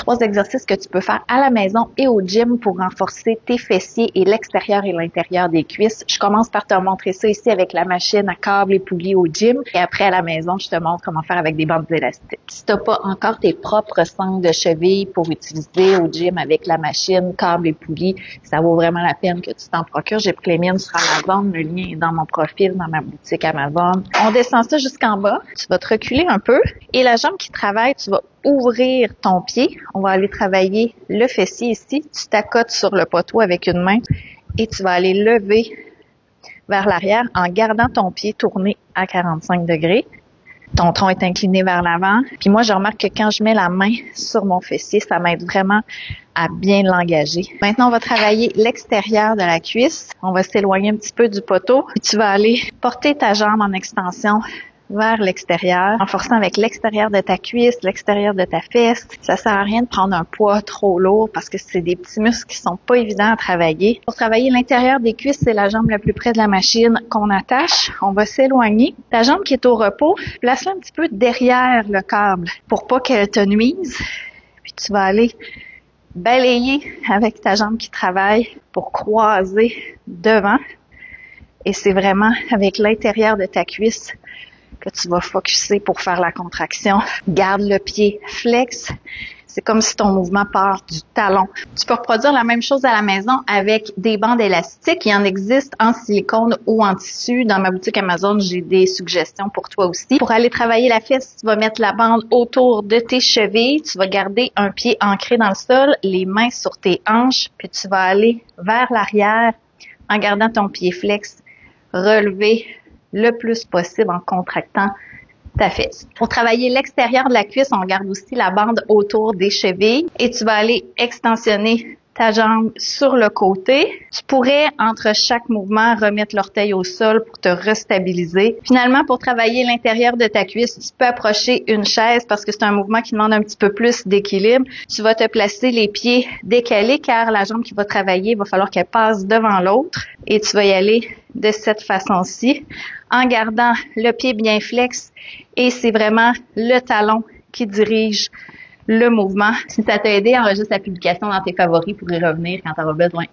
3 exercices que tu peux faire à la maison et au gym pour renforcer tes fessiers et l'extérieur et l'intérieur des cuisses. Je commence par te montrer ça ici avec la machine à câbles et poulies au gym. Et après, à la maison, je te montre comment faire avec des bandes élastiques. Si tu n'as pas encore tes propres sangles de cheville pour utiliser au gym avec la machine, câbles et poulies, ça vaut vraiment la peine que tu t'en procures. J'ai pris les miennes sur Amazon. Le lien est dans mon profil, dans ma boutique Amazon. On descend ça jusqu'en bas. Tu vas te reculer un peu. Et la jambe qui travaille, tu vas ouvrir ton pied. On va aller travailler le fessier ici. Tu t'accotes sur le poteau avec une main et tu vas aller lever vers l'arrière en gardant ton pied tourné à 45 degrés. Ton tronc est incliné vers l'avant. Puis moi, je remarque que quand je mets la main sur mon fessier, ça m'aide vraiment à bien l'engager. Maintenant, on va travailler l'extérieur de la cuisse. On va s'éloigner un petit peu du poteau. Puis tu vas aller porter ta jambe en extension vers l'extérieur, en forçant avec l'extérieur de ta cuisse, l'extérieur de ta fesse. Ça sert à rien de prendre un poids trop lourd parce que c'est des petits muscles qui sont pas évidents à travailler. Pour travailler l'intérieur des cuisses, c'est la jambe la plus près de la machine qu'on attache. On va s'éloigner. Ta jambe qui est au repos, place-la un petit peu derrière le câble pour pas qu'elle te nuise. Puis tu vas aller balayer avec ta jambe qui travaille pour croiser devant. Et c'est vraiment avec l'intérieur de ta cuisse que tu vas focusser pour faire la contraction. Garde le pied flex. C'est comme si ton mouvement part du talon. Tu peux reproduire la même chose à la maison avec des bandes élastiques. Il en existe en silicone ou en tissu. Dans ma boutique Amazon, j'ai des suggestions pour toi aussi. Pour aller travailler la fesse, tu vas mettre la bande autour de tes chevilles. Tu vas garder un pied ancré dans le sol, les mains sur tes hanches, puis tu vas aller vers l'arrière en gardant ton pied flex, relever le plus possible en contractant ta fesse. Pour travailler l'extérieur de la cuisse, on garde aussi la bande autour des chevilles et tu vas aller extensionner ta jambe sur le côté. Tu pourrais, entre chaque mouvement, remettre l'orteil au sol pour te restabiliser. Finalement, pour travailler l'intérieur de ta cuisse, tu peux approcher une chaise parce que c'est un mouvement qui demande un petit peu plus d'équilibre. Tu vas te placer les pieds décalés car la jambe qui va travailler, il va falloir qu'elle passe devant l'autre et tu vas y aller de cette façon-ci en gardant le pied bien flex et c'est vraiment le talon qui dirige le mouvement. Si ça t'a aidé, enregistre la publication dans tes favoris pour y revenir quand tu auras besoin.